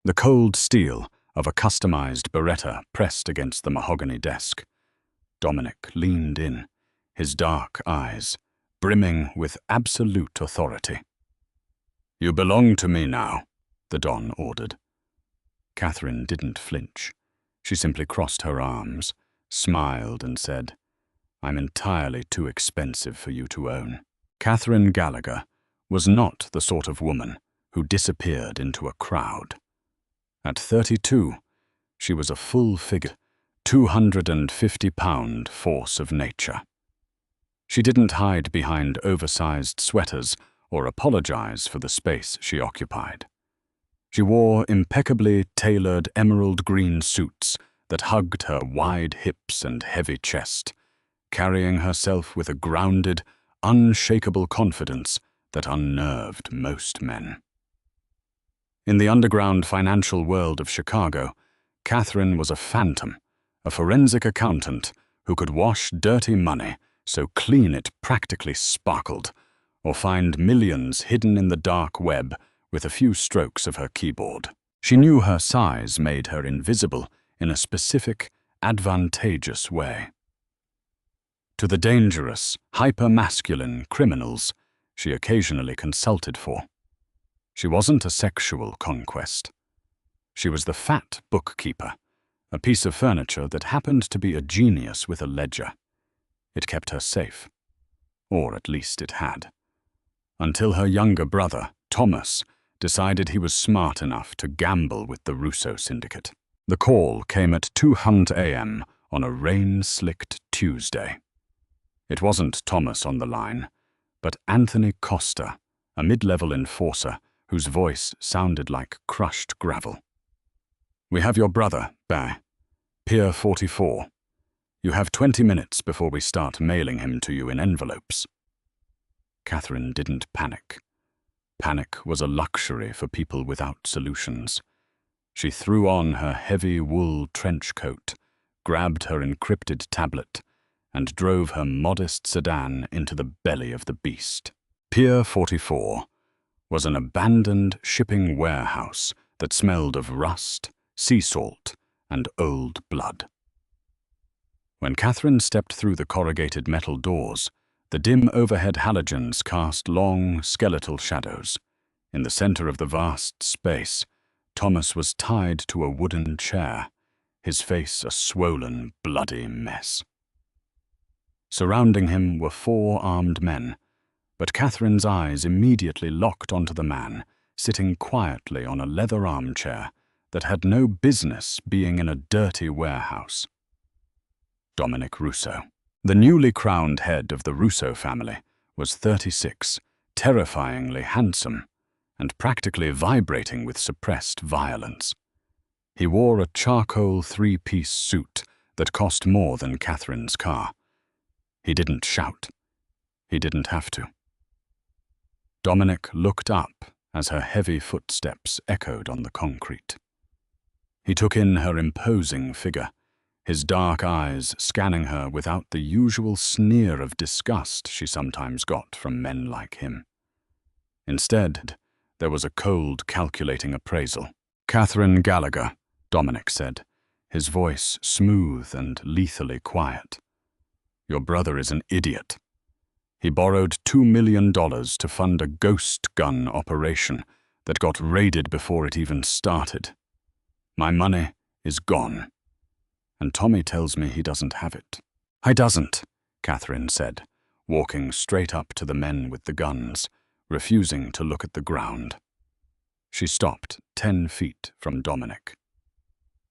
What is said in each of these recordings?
The cold steel of a customized Beretta pressed against the mahogany desk. Dominic leaned in, his dark eyes brimming with absolute authority. "You belong to me now," the Don ordered. Catherine didn't flinch. She simply crossed her arms, smiled, and said, "I'm entirely too expensive for you to own." Catherine Gallagher was not the sort of woman who disappeared into a crowd. At 32, she was a full-figured, 250-pound force of nature. She didn't hide behind oversized sweaters or apologize for the space she occupied. She wore impeccably tailored emerald green suits that hugged her wide hips and heavy chest, carrying herself with a grounded, unshakable confidence that unnerved most men. In the underground financial world of Chicago, Catherine was a phantom, a forensic accountant who could wash dirty money so clean it practically sparkled, or find millions hidden in the dark web with a few strokes of her keyboard. She knew her size made her invisible in a specific, advantageous way. To the dangerous, hyper-masculine criminals she occasionally consulted for, she wasn't a sexual conquest. She was the fat bookkeeper, a piece of furniture that happened to be a genius with a ledger. It kept her safe, or at least it had, until her younger brother, Thomas, decided he was smart enough to gamble with the Russo syndicate. The call came at 2:00 a.m. on a rain-slicked Tuesday. It wasn't Thomas on the line, but Anthony Costa, a mid-level enforcer whose voice sounded like crushed gravel. "We have your brother, Pier 44. You have 20 minutes before we start mailing him to you in envelopes." Catherine didn't panic. Panic was a luxury for people without solutions. She threw on her heavy wool trench coat, grabbed her encrypted tablet, and drove her modest sedan into the belly of the beast. Pier 44 was an abandoned shipping warehouse that smelled of rust, sea salt, and old blood. When Catherine stepped through the corrugated metal doors, the dim overhead halogens cast long, skeletal shadows. In the center of the vast space, Thomas was tied to a wooden chair, his face a swollen, bloody mess. Surrounding him were 4 armed men, but Catherine's eyes immediately locked onto the man sitting quietly on a leather armchair that had no business being in a dirty warehouse. Dominic Russo. The newly crowned head of the Russo family was 36, terrifyingly handsome, and practically vibrating with suppressed violence. He wore a charcoal 3-piece suit that cost more than Catherine's car. He didn't shout. He didn't have to. Dominic looked up as her heavy footsteps echoed on the concrete. He took in her imposing figure, his dark eyes scanning her without the usual sneer of disgust she sometimes got from men like him. Instead, there was a cold, calculating appraisal. "Catherine Gallagher," Dominic said, his voice smooth and lethally quiet. "Your brother is an idiot. He borrowed $2 million to fund a ghost gun operation that got raided before it even started. My money is gone. And Tommy tells me he doesn't have it." "I doesn't," Catherine said, walking straight up to the men with the guns, refusing to look at the ground. She stopped 10 feet from Dominic.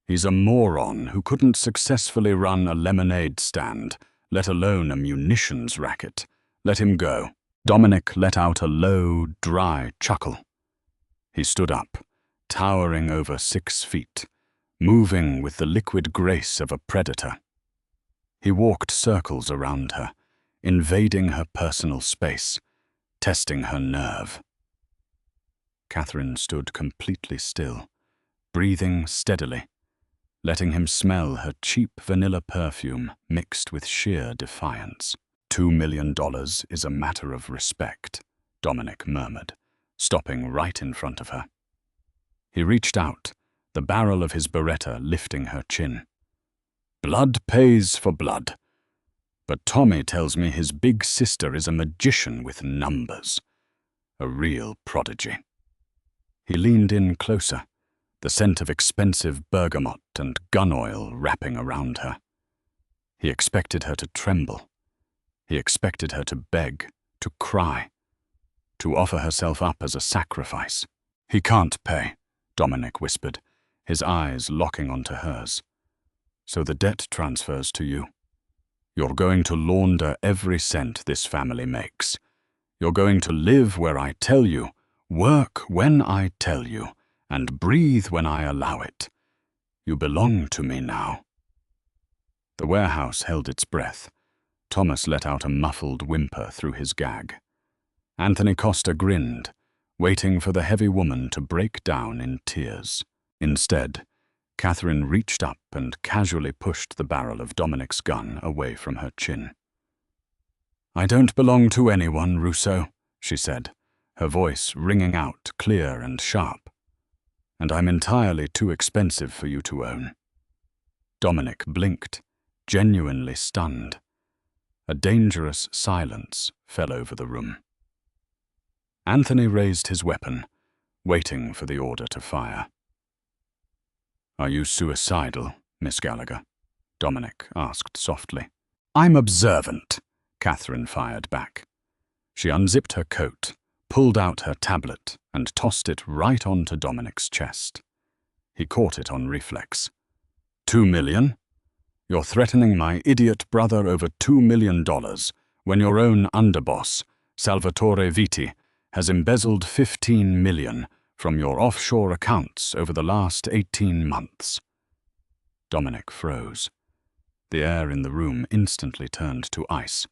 "He's a moron who couldn't successfully run a lemonade stand, let alone a munitions racket. Let him go." Dominic let out a low, dry chuckle. He stood up, towering over 6 feet, moving with the liquid grace of a predator. He walked circles around her, invading her personal space, testing her nerve. Catherine stood completely still, breathing steadily, letting him smell her cheap vanilla perfume mixed with sheer defiance. $2 million is a matter of respect," Dominic murmured, stopping right in front of her. He reached out the barrel of his Beretta lifting her chin. Blood pays for blood. But Tommy tells me his big sister is a magician with numbers. A real prodigy. He leaned in closer, the scent of expensive bergamot and gun oil wrapping around her. He expected her to tremble. He expected her to beg, to cry, to offer herself up as a sacrifice. He can't pay, Dominic whispered, his eyes locking onto hers. So the debt transfers to you. You're going to launder every cent this family makes. You're going to live where I tell you, work when I tell you, and breathe when I allow it. You belong to me now. The warehouse held its breath. Thomas let out a muffled whimper through his gag. Anthony Costa grinned, waiting for the heavy woman to break down in tears. Instead, Catherine reached up and casually pushed the barrel of Dominic's gun away from her chin. I don't belong to anyone, Russo, she said, her voice ringing out clear and sharp. And I'm entirely too expensive for you to own. Dominic blinked, genuinely stunned. A dangerous silence fell over the room. Anthony raised his weapon, waiting for the order to fire. Are you suicidal, Miss Gallagher? Dominic asked softly. I'm observant, Catherine fired back. She unzipped her coat, pulled out her tablet, and tossed it right onto Dominic's chest. He caught it on reflex. $2 million? You're threatening my idiot brother over $2 million when your own underboss, Salvatore Vitti, has embezzled $15 million from your offshore accounts over the last 18 months. Dominic froze. The air in the room instantly turned to ice.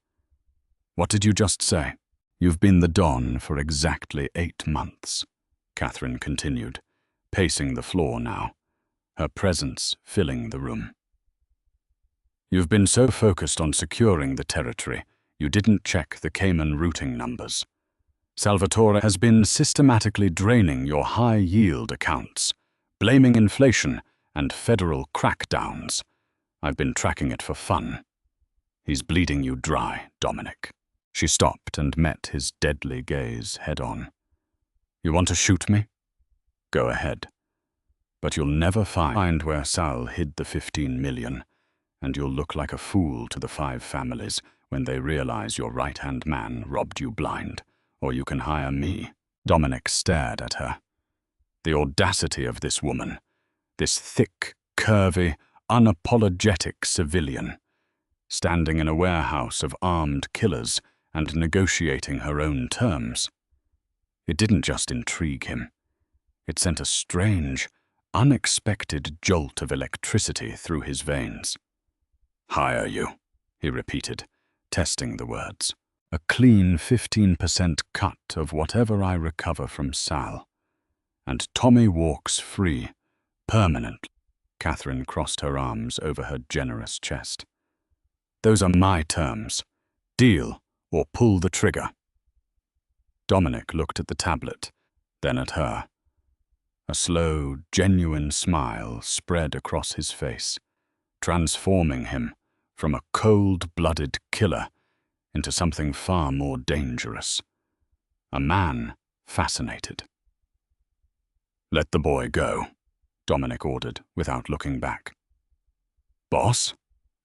What did you just say? You've been the Don for exactly 8 months, Catherine continued, pacing the floor now, her presence filling the room. You've been so focused on securing the territory, you didn't check the Cayman routing numbers. Salvatore has been systematically draining your high-yield accounts, blaming inflation and federal crackdowns. I've been tracking it for fun. He's bleeding you dry, Dominic. She stopped and met his deadly gaze head-on. You want to shoot me? Go ahead. But you'll never find where Sal hid the $15 million, and you'll look like a fool to the 5 families when they realize your right-hand man robbed you blind. Or you can hire me. Dominic stared at her. The audacity of this woman, this thick, curvy, unapologetic civilian, standing in a warehouse of armed killers and negotiating her own terms. It didn't just intrigue him. It sent a strange, unexpected jolt of electricity through his veins. Hire you, he repeated, testing the words. A clean 15% cut of whatever I recover from Sal. And Tommy walks free, permanently. Catherine crossed her arms over her generous chest. Those are my terms. Deal or pull the trigger. Dominic looked at the tablet, then at her. A slow, genuine smile spread across his face, transforming him from a cold-blooded killer into something far more dangerous. A man fascinated. Let the boy go, Dominic ordered without looking back. Boss?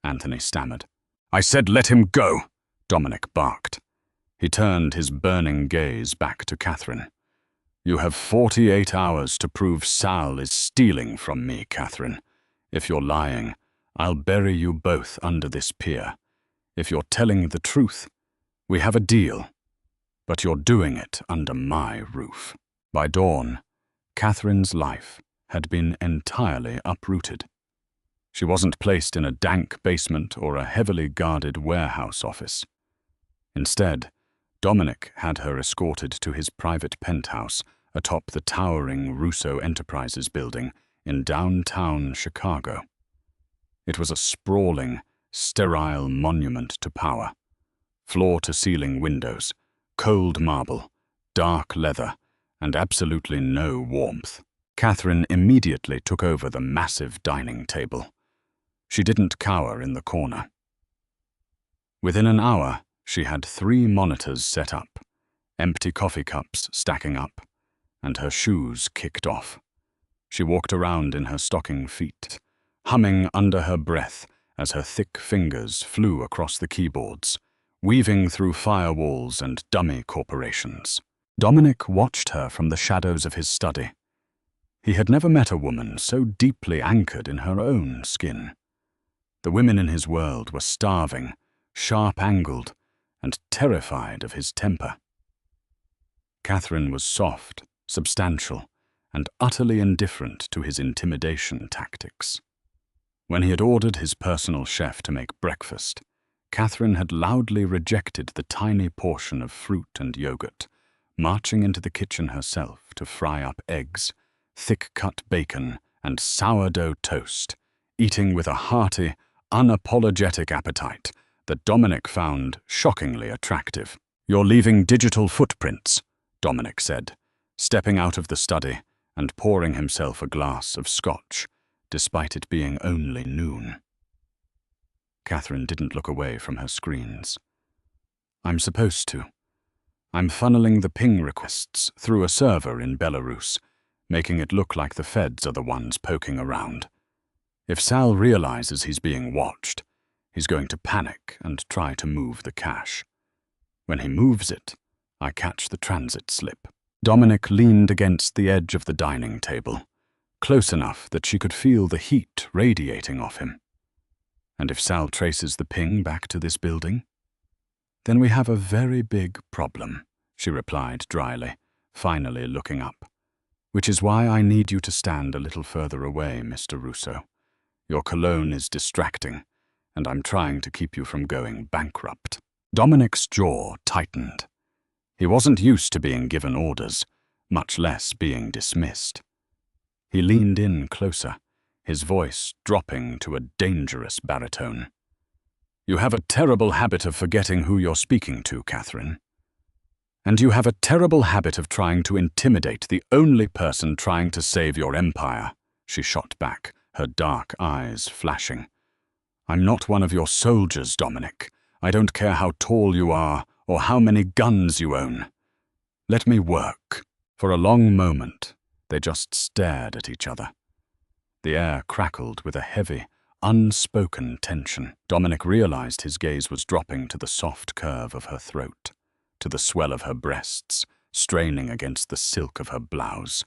Anthony stammered. I said let him go, Dominic barked. He turned his burning gaze back to Catherine. You have 48 hours to prove Sal is stealing from me, Catherine. If you're lying, I'll bury you both under this pier. If you're telling the truth, we have a deal, but you're doing it under my roof. By dawn, Catherine's life had been entirely uprooted. She wasn't placed in a dank basement or a heavily guarded warehouse office. Instead, Dominic had her escorted to his private penthouse atop the towering Russo Enterprises building in downtown Chicago. It was a sprawling, sterile monument to power. Floor-to-ceiling windows, cold marble, dark leather, and absolutely no warmth. Catherine immediately took over the massive dining table. She didn't cower in the corner. Within an hour, she had 3 monitors set up, empty coffee cups stacking up, and her shoes kicked off. She walked around in her stocking feet, humming under her breath as her thick fingers flew across the keyboards, weaving through firewalls and dummy corporations. Dominic watched her from the shadows of his study. He had never met a woman so deeply anchored in her own skin. The women in his world were starving, sharp-angled, and terrified of his temper. Catherine was soft, substantial, and utterly indifferent to his intimidation tactics. When he had ordered his personal chef to make breakfast, Catherine had loudly rejected the tiny portion of fruit and yogurt, marching into the kitchen herself to fry up eggs, thick-cut bacon, and sourdough toast, eating with a hearty, unapologetic appetite that Dominic found shockingly attractive. "You're leaving digital footprints," Dominic said, stepping out of the study and pouring himself a glass of scotch, despite it being only noon. Catherine didn't look away from her screens. "I'm supposed to. I'm funneling the ping requests through a server in Belarus, making it look like the feds are the ones poking around. If Sal realizes he's being watched, he's going to panic and try to move the cash. When he moves it, I catch the transit slip." Dominic leaned against the edge of the dining table, close enough that she could feel the heat radiating off him. "And if Sal traces the ping back to this building? Then we have a very big problem," she replied dryly, finally looking up. "Which is why I need you to stand a little further away, Mr. Russo. Your cologne is distracting, and I'm trying to keep you from going bankrupt." Dominic's jaw tightened. He wasn't used to being given orders, much less being dismissed. He leaned in closer, his voice dropping to a dangerous baritone. "You have a terrible habit of forgetting who you're speaking to, Catherine. And you have a terrible habit of trying to intimidate the only person trying to save your empire," she shot back, her dark eyes flashing. "I'm not one of your soldiers, Dominic. I don't care how tall you are or how many guns you own. Let me work." For a long moment, they just stared at each other. The air crackled with a heavy, unspoken tension. Dominic realized his gaze was dropping to the soft curve of her throat, to the swell of her breasts, straining against the silk of her blouse.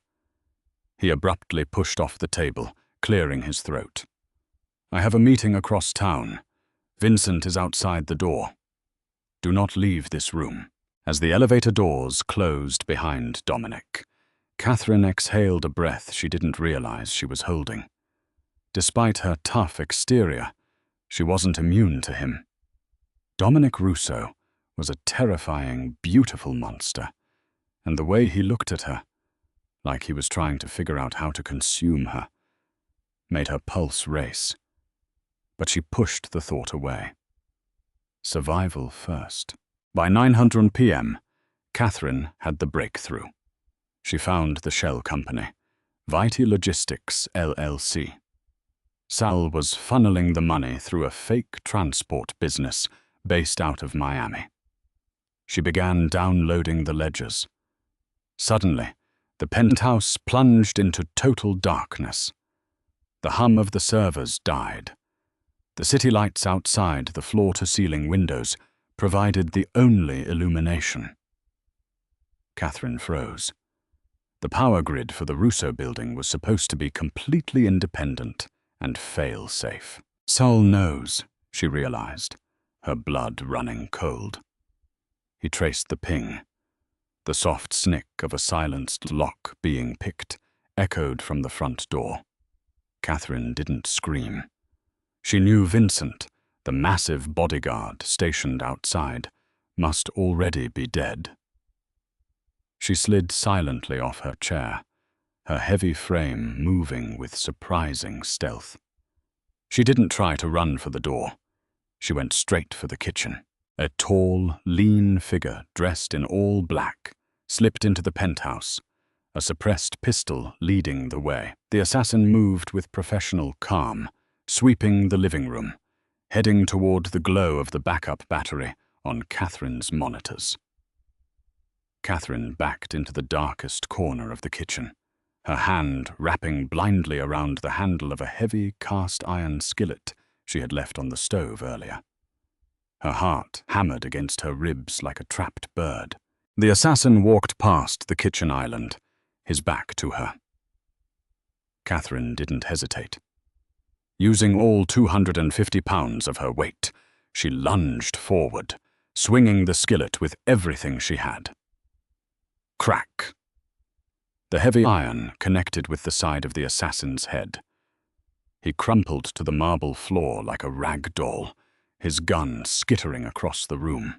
He abruptly pushed off the table, clearing his throat. "I have a meeting across town. Vincent is outside the door. Do not leave this room." As the elevator doors closed behind Dominic, Catherine exhaled a breath she didn't realize she was holding. Despite her tough exterior, she wasn't immune to him. Dominic Russo was a terrifying, beautiful monster, and the way he looked at her, like he was trying to figure out how to consume her, made her pulse race. But she pushed the thought away. Survival first. By 9:00 p.m., Catherine had the breakthrough. She found the shell company, Viti Logistics LLC. Sal was funneling the money through a fake transport business based out of Miami. She began downloading the ledgers. Suddenly, the penthouse plunged into total darkness. The hum of the servers died. The city lights outside the floor-to-ceiling windows provided the only illumination. Catherine froze. The power grid for the Russo building was supposed to be completely independent and fail-safe. "Sal knows," she realized, her blood running cold. He traced the ping. The soft snick of a silenced lock being picked echoed from the front door. Catherine didn't scream. She knew Vincent, the massive bodyguard stationed outside, must already be dead. She slid silently off her chair, her heavy frame moving with surprising stealth. She didn't try to run for the door. She went straight for the kitchen. A tall, lean figure dressed in all black slipped into the penthouse, a suppressed pistol leading the way. The assassin moved with professional calm, sweeping the living room, heading toward the glow of the backup battery on Catherine's monitors. Catherine backed into the darkest corner of the kitchen, her hand wrapping blindly around the handle of a heavy cast-iron skillet she had left on the stove earlier. Her heart hammered against her ribs like a trapped bird. The assassin walked past the kitchen island, his back to her. Catherine didn't hesitate. Using all 250 pounds of her weight, she lunged forward, swinging the skillet with everything she had. Crack! The heavy iron connected with the side of the assassin's head. He crumpled to the marble floor like a rag doll, his gun skittering across the room.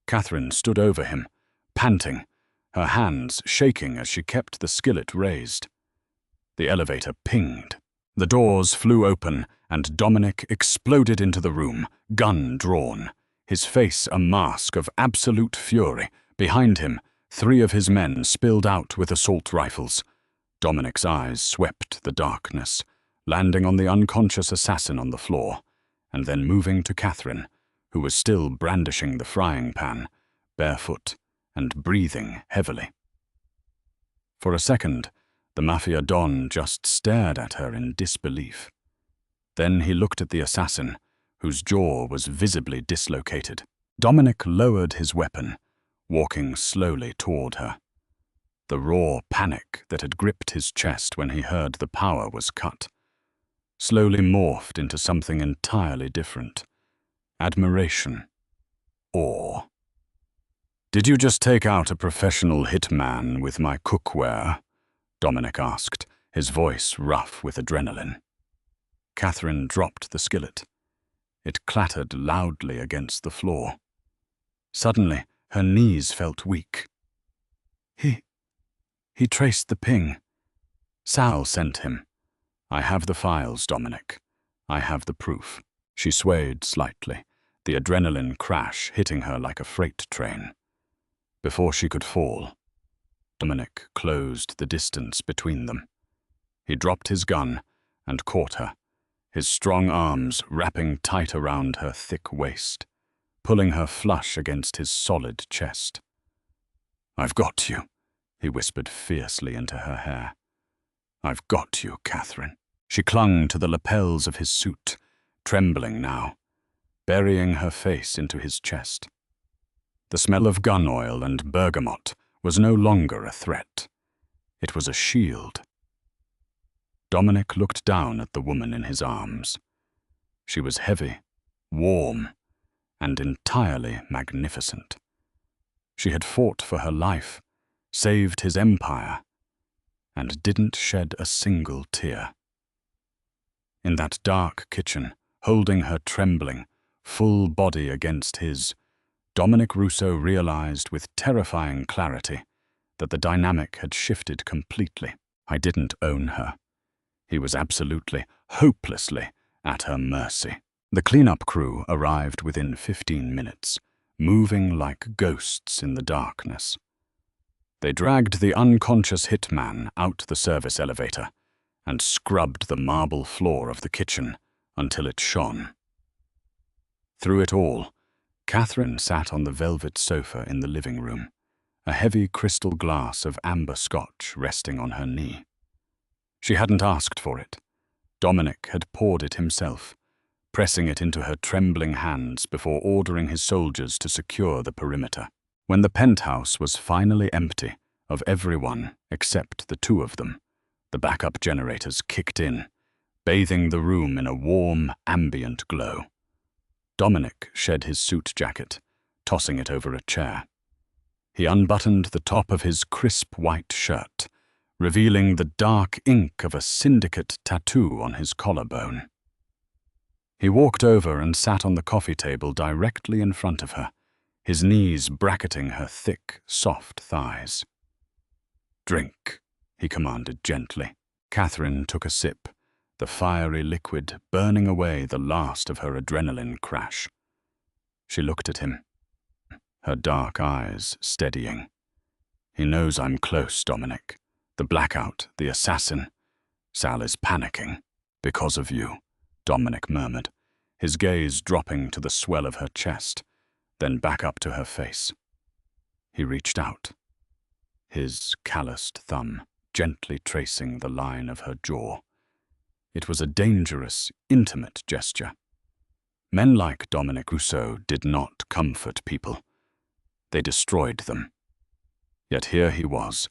Catherine stood over him, panting, her hands shaking as she kept the skillet raised. The elevator pinged. The doors flew open, and Dominic exploded into the room, gun drawn, his face a mask of absolute fury. Behind him, 3 of his men spilled out with assault rifles. Dominic's eyes swept the darkness, landing on the unconscious assassin on the floor, and then moving to Catherine, who was still brandishing the frying pan, barefoot and breathing heavily. For a second, the Mafia Don just stared at her in disbelief. Then he looked at the assassin, whose jaw was visibly dislocated. Dominic lowered his weapon, walking slowly toward her. The raw panic that had gripped his chest when he heard the power was cut slowly morphed into something entirely different. Admiration. Awe. "Did you just take out a professional hitman with my cookware?" Dominic asked, his voice rough with adrenaline. Catherine dropped the skillet. It clattered loudly against the floor. Suddenly, her knees felt weak. He traced the ping. Sal sent him. I have the files, Dominic. I have the proof. She swayed slightly, the adrenaline crash hitting her like a freight train. Before she could fall, Dominic closed the distance between them. He dropped his gun and caught her, his strong arms wrapping tight around her thick waist, pulling her flush against his solid chest. "I've got you," he whispered fiercely into her hair. "I've got you, Catherine." She clung to the lapels of his suit, trembling now, burying her face into his chest. The smell of gun oil and bergamot was no longer a threat. It was a shield. Dominic looked down at the woman in his arms. She was heavy, warm, and entirely magnificent. She had fought for her life, saved his empire, and didn't shed a single tear. In that dark kitchen, holding her trembling, full body against his, Dominic Russo realized with terrifying clarity that the dynamic had shifted completely. I didn't own her. He was absolutely, hopelessly at her mercy. The cleanup crew arrived within 15 minutes, moving like ghosts in the darkness. They dragged the unconscious hitman out the service elevator and scrubbed the marble floor of the kitchen until it shone. Through it all, Catherine sat on the velvet sofa in the living room, a heavy crystal glass of amber scotch resting on her knee. She hadn't asked for it. Dominic had poured it himself, pressing it into her trembling hands before ordering his soldiers to secure the perimeter. When the penthouse was finally empty of everyone except the 2 of them, the backup generators kicked in, bathing the room in a warm, ambient glow. Dominic shed his suit jacket, tossing it over a chair. He unbuttoned the top of his crisp white shirt, revealing the dark ink of a syndicate tattoo on his collarbone. He walked over and sat on the coffee table directly in front of her, his knees bracketing her thick, soft thighs. "Drink," he commanded gently. Catherine took a sip, the fiery liquid burning away the last of her adrenaline crash. She looked at him, her dark eyes steadying. He knows I'm close, Dominic. The blackout, the assassin. Sal is panicking. Because of you, Dominic murmured, his gaze dropping to the swell of her chest, then back up to her face. He reached out, his calloused thumb gently tracing the line of her jaw. It was a dangerous, intimate gesture. Men like Dominic Rousseau did not comfort people. They destroyed them. Yet here he was,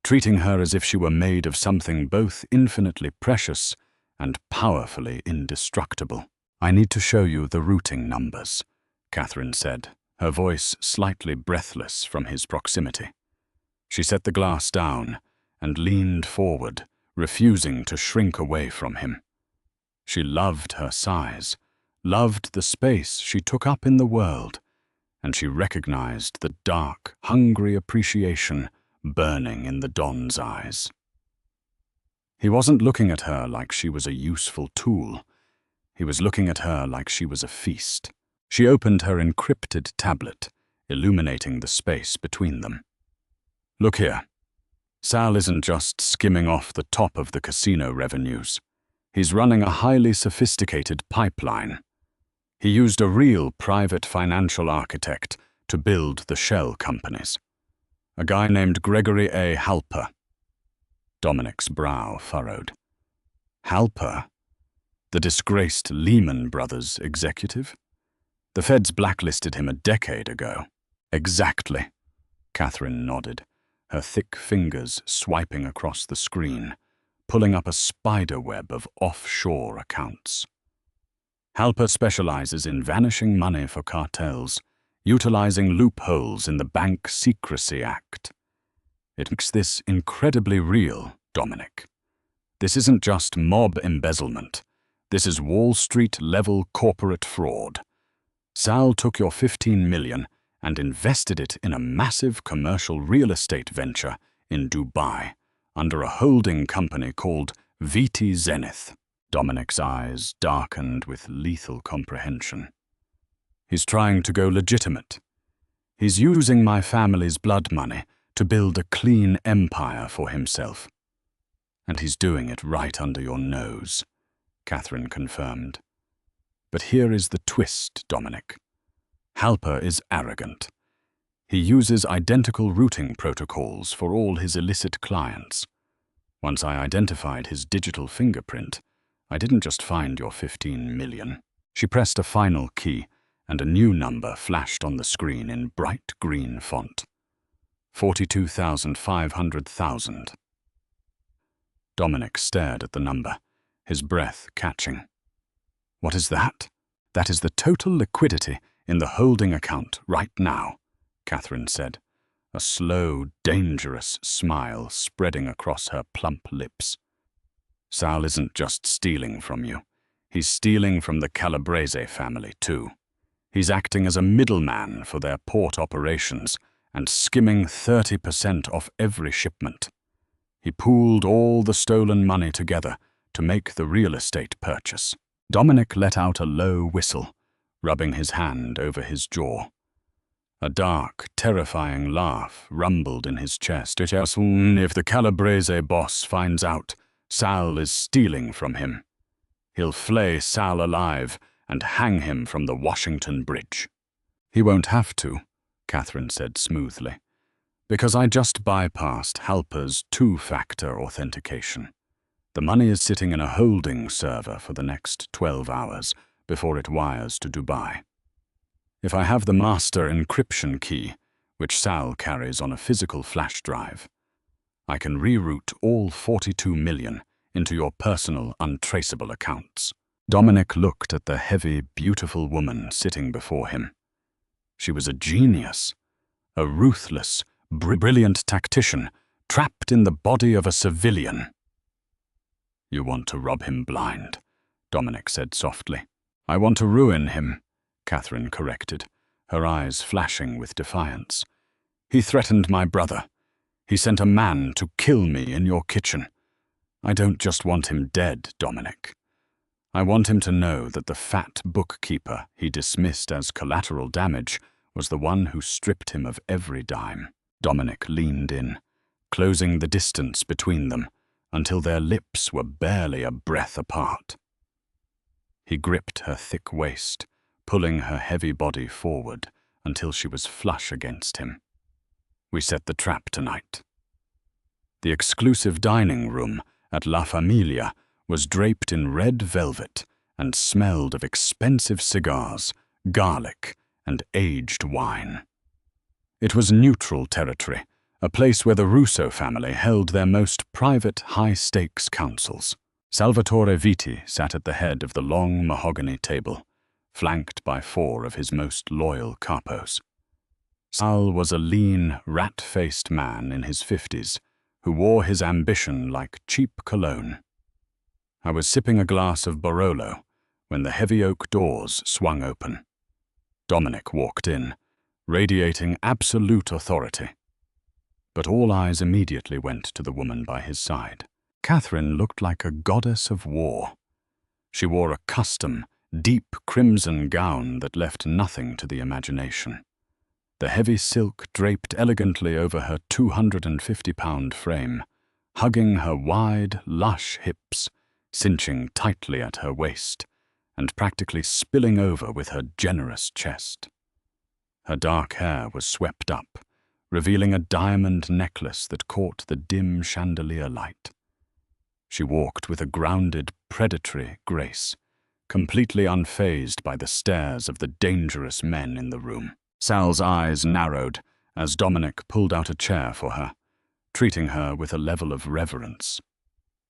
treating her as if she were made of something both infinitely precious and powerfully indestructible. "I need to show you the routing numbers," Catherine said, her voice slightly breathless from his proximity. She set the glass down and leaned forward, refusing to shrink away from him. She loved her size, loved the space she took up in the world, and she recognized the dark, hungry appreciation burning in the Don's eyes. He wasn't looking at her like she was a useful tool. He was looking at her like she was a feast. She opened her encrypted tablet, illuminating the space between them. "Look here. Sal isn't just skimming off the top of the casino revenues. He's running a highly sophisticated pipeline. He used a real private financial architect to build the shell companies. A guy named Gregory A. Halper." Dominic's brow furrowed. "Halper? The disgraced Lehman Brothers executive? The feds blacklisted him a decade ago." "Exactly," Catherine nodded, her thick fingers swiping across the screen, pulling up a spider web of offshore accounts. "Halper specializes in vanishing money for cartels, utilizing loopholes in the Bank Secrecy Act. It makes this incredibly real, Dominic. This isn't just mob embezzlement. This is Wall Street-level corporate fraud. Sal took your $15 million and invested it in a massive commercial real estate venture in Dubai under a holding company called VT Zenith." Dominic's eyes darkened with lethal comprehension. "He's trying to go legitimate. He's using my family's blood money to build a clean empire for himself. And he's doing it right under your nose," Catherine confirmed. "But here is the twist, Dominic. Halper is arrogant. He uses identical routing protocols for all his illicit clients. Once I identified his digital fingerprint, I didn't just find your $15 million. She pressed a final key, and a new number flashed on the screen in bright green font. 42,500,000. Dominic stared at the number, his breath catching. "What is that?" "That is the total liquidity in the holding account right now," Catherine said, a slow, dangerous smile spreading across her plump lips. "Sal isn't just stealing from you. He's stealing from the Calabrese family, too. He's acting as a middleman for their port operations and skimming 30% off every shipment. He pooled all the stolen money together to make the real estate purchase." Dominic let out a low whistle, rubbing his hand over his jaw. A dark, terrifying laugh rumbled in his chest. "If the Calabrese boss finds out Sal is stealing from him, he'll flay Sal alive and hang him from the Washington Bridge." "He won't have to," Catherine said smoothly, "because I just bypassed Halper's two-factor authentication. The money is sitting in a holding server for the next 12 hours before it wires to Dubai. If I have the master encryption key, which Sal carries on a physical flash drive, I can reroute all 42 million into your personal untraceable accounts." Dominic looked at the heavy, beautiful woman sitting before him. She was a genius, a ruthless, brilliant tactician trapped in the body of a civilian. "You want to rob him blind," Dominic said softly. "I want to ruin him," Catherine corrected, her eyes flashing with defiance. "He threatened my brother. He sent a man to kill me in your kitchen. I don't just want him dead, Dominic. I want him to know that the fat bookkeeper he dismissed as collateral damage was the one who stripped him of every dime." Dominic leaned in, closing the distance between them until their lips were barely a breath apart. He gripped her thick waist, pulling her heavy body forward until she was flush against him. We set the trap tonight. The exclusive dining room at La Familia was draped in red velvet and smelled of expensive cigars, garlic, and aged wine. It was neutral territory, a place where the Russo family held their most private high-stakes councils. Salvatore Vitti sat at the head of the long mahogany table, flanked by 4 of his most loyal capos. Sal was a lean, rat-faced man in his 50s who wore his ambition like cheap cologne. I was sipping a glass of Barolo when the heavy oak doors swung open. Dominic walked in, radiating absolute authority. But all eyes immediately went to the woman by his side. Catherine looked like a goddess of war. She wore a custom, deep crimson gown that left nothing to the imagination. The heavy silk draped elegantly over her 250-pound frame, hugging her wide, lush hips, cinching tightly at her waist, and practically spilling over with her generous chest. Her dark hair was swept up, revealing a diamond necklace that caught the dim chandelier light. She walked with a grounded, predatory grace, completely unfazed by the stares of the dangerous men in the room. Sal's eyes narrowed as Dominic pulled out a chair for her, treating her with a level of reverence.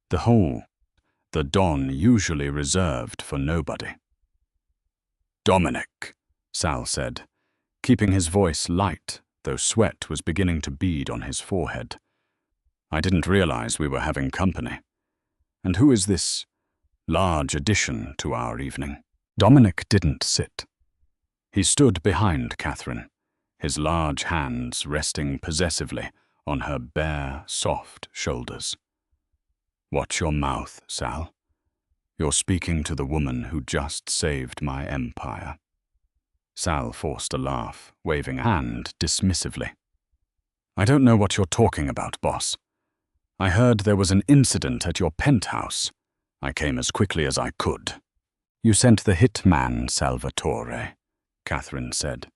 The Don usually reserved for nobody. "Dominic," Sal said, keeping his voice light, though sweat was beginning to bead on his forehead. "I didn't realize we were having company. And who is this large addition to our evening?" Dominic didn't sit. He stood behind Catherine, his large hands resting possessively on her bare, soft shoulders. "Watch your mouth, Sal. You're speaking to the woman who just saved my empire." Sal forced a laugh, waving a hand dismissively. "I don't know what you're talking about, boss. I heard there was an incident at your penthouse. I came as quickly as I could." "You sent the hitman, Salvatore," Catherine said.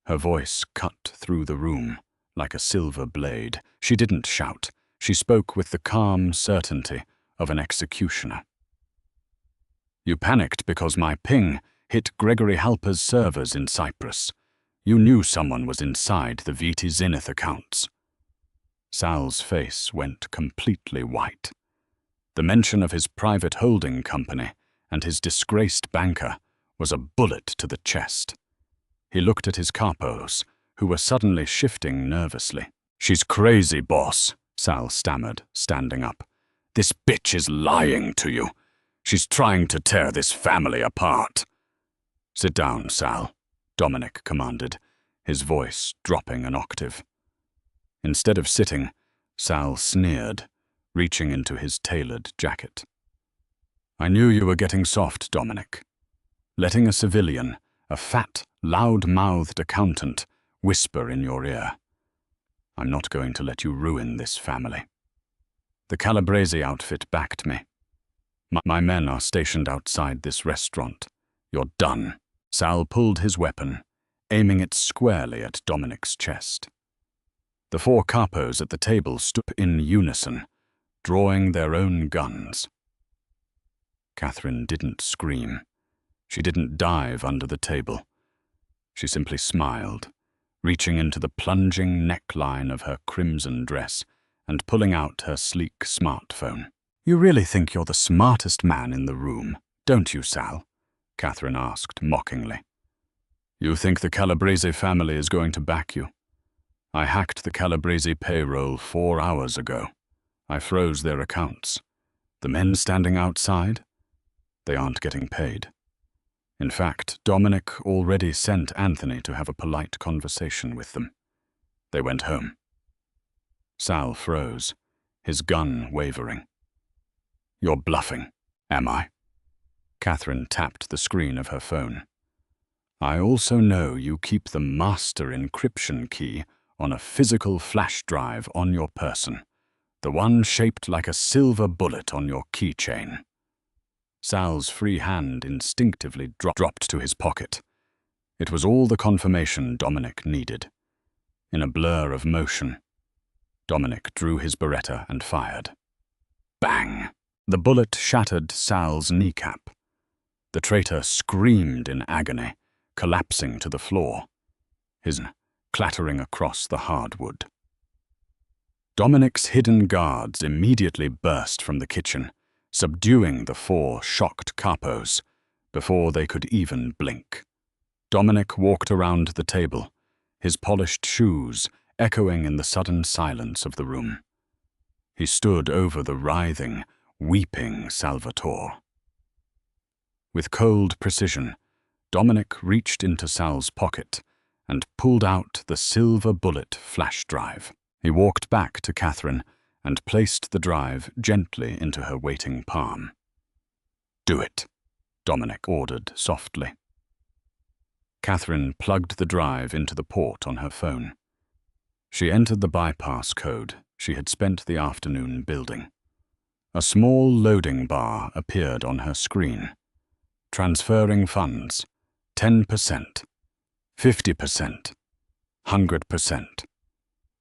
Her voice cut through the room like a silver blade. She didn't shout. She spoke with the calm certainty of an executioner. "You panicked because my ping hit Gregory Halper's servers in Cyprus. You knew someone was inside the Viti Zenith accounts." Sal's face went completely white. The mention of his private holding company and his disgraced banker was a bullet to the chest. He looked at his capos, who were suddenly shifting nervously. "She's crazy, boss," Sal stammered, standing up. "This bitch is lying to you. She's trying to tear this family apart." "Sit down, Sal," Dominic commanded, his voice dropping an octave. Instead of sitting, Sal sneered, reaching into his tailored jacket. "I knew you were getting soft, Dominic. Letting a civilian, a fat, loud-mouthed accountant, whisper in your ear. I'm not going to let you ruin this family." The Calabrese outfit backed me. My men are stationed outside this restaurant. You're done." Sal pulled his weapon, aiming it squarely at Dominic's chest. The 4 capos at the table stood in unison, drawing their own guns. Catherine didn't scream. She didn't dive under the table. She simply smiled, reaching into the plunging neckline of her crimson dress and pulling out her sleek smartphone. "You really think you're the smartest man in the room, don't you, Sal?" Catherine asked mockingly. "You think the Calabrese family is going to back you? I hacked the Calabrese payroll 4 hours ago. I froze their accounts. The men standing outside? They aren't getting paid. In fact, Dominic already sent Anthony to have a polite conversation with them. They went home." Sal froze, his gun wavering. "You're bluffing, am I?" Catherine tapped the screen of her phone. "I also know you keep the master encryption key on a physical flash drive on your person, the one shaped like a silver bullet on your keychain. Sal's free hand instinctively dropped to his pocket. It was all the confirmation Dominic needed. In a blur of motion, Dominic drew his Beretta and fired. Bang! The bullet shattered Sal's kneecap. The traitor screamed in agony, collapsing to the floor, his clattering across the hardwood. Dominic's hidden guards immediately burst from the kitchen, subduing the 4 shocked capos before they could even blink. Dominic walked around the table, his polished shoes echoing in the sudden silence of the room. He stood over the writhing, weeping Salvatore. With cold precision, Dominic reached into Sal's pocket and pulled out the silver bullet flash drive. He walked back to Catherine and placed the drive gently into her waiting palm. "Do it," Dominic ordered softly. Catherine plugged the drive into the port on her phone. She entered the bypass code she had spent the afternoon building. A small loading bar appeared on her screen. Transferring funds, 10%, 50%, 100%.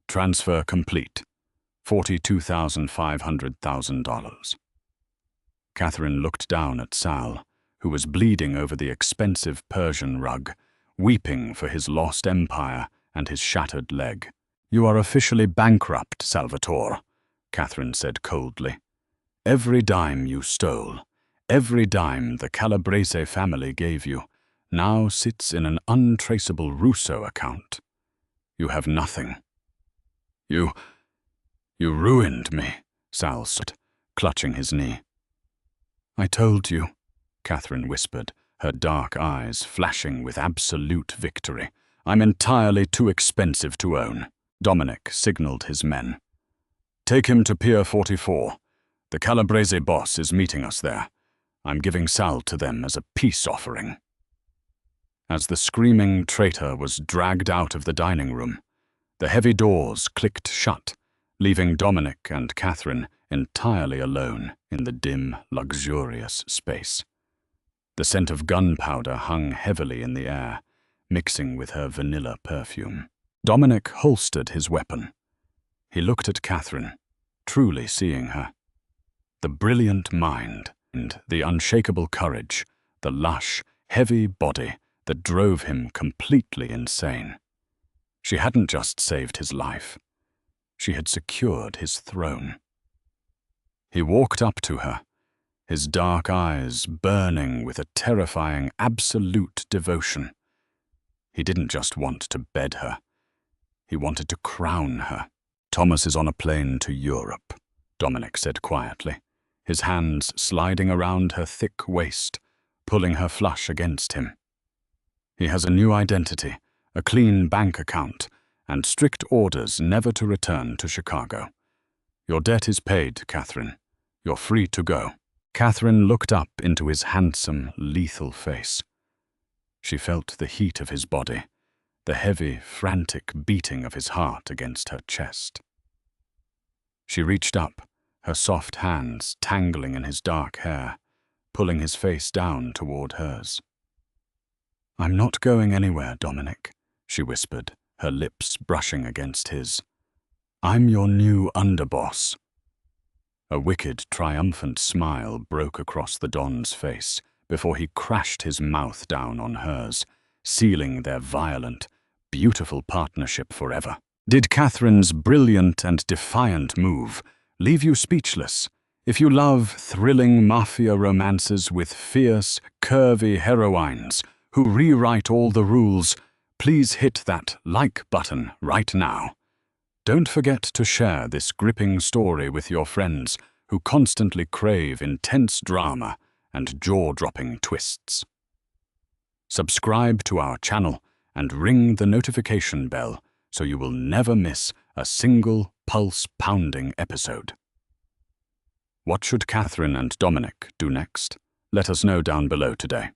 Transfer complete, $42,500. Catherine looked down at Sal, who was bleeding over the expensive Persian rug, weeping for his lost empire and his shattered leg. "You are officially bankrupt, Salvatore," Catherine said coldly. "Every dime you stole, every dime the Calabrese family gave you, now sits in an untraceable Russo account. You have nothing. You ruined me," Sal said, clutching his knee. "I told you," Catherine whispered, her dark eyes flashing with absolute victory. "I'm entirely too expensive to own." Dominic signaled his men. "Take him to Pier 44. The Calabrese boss is meeting us there. I'm giving Sal to them as a peace offering." As the screaming traitor was dragged out of the dining room, the heavy doors clicked shut, leaving Dominic and Catherine entirely alone in the dim, luxurious space. The scent of gunpowder hung heavily in the air, mixing with her vanilla perfume. Dominic holstered his weapon. He looked at Catherine, truly seeing her. The brilliant mind and the unshakable courage, the lush, heavy body that drove him completely insane. She hadn't just saved his life. She had secured his throne. He walked up to her, his dark eyes burning with a terrifying, absolute devotion. He didn't just want to bed her. He wanted to crown her. "Thomas is on a plane to Europe," Dominic said quietly, his hands sliding around her thick waist, pulling her flush against him. "He has a new identity, a clean bank account, and strict orders never to return to Chicago. Your debt is paid, Catherine. You're free to go." Catherine looked up into his handsome, lethal face. She felt the heat of his body, the heavy, frantic beating of his heart against her chest. She reached up, her soft hands tangling in his dark hair, pulling his face down toward hers. "I'm not going anywhere, Dominic," she whispered, her lips brushing against his. "I'm your new underboss." A wicked, triumphant smile broke across the Don's face before he crashed his mouth down on hers, sealing their violent, beautiful partnership forever. Did Catherine's brilliant and defiant move leave you speechless? If you love thrilling mafia romances with fierce, curvy heroines who rewrite all the rules, please hit that like button right now. Don't forget to share this gripping story with your friends who constantly crave intense drama and jaw-dropping twists. Subscribe to our channel and ring the notification bell so you will never miss a single pulse-pounding episode. What should Catherine and Dominic do next? Let us know down below today.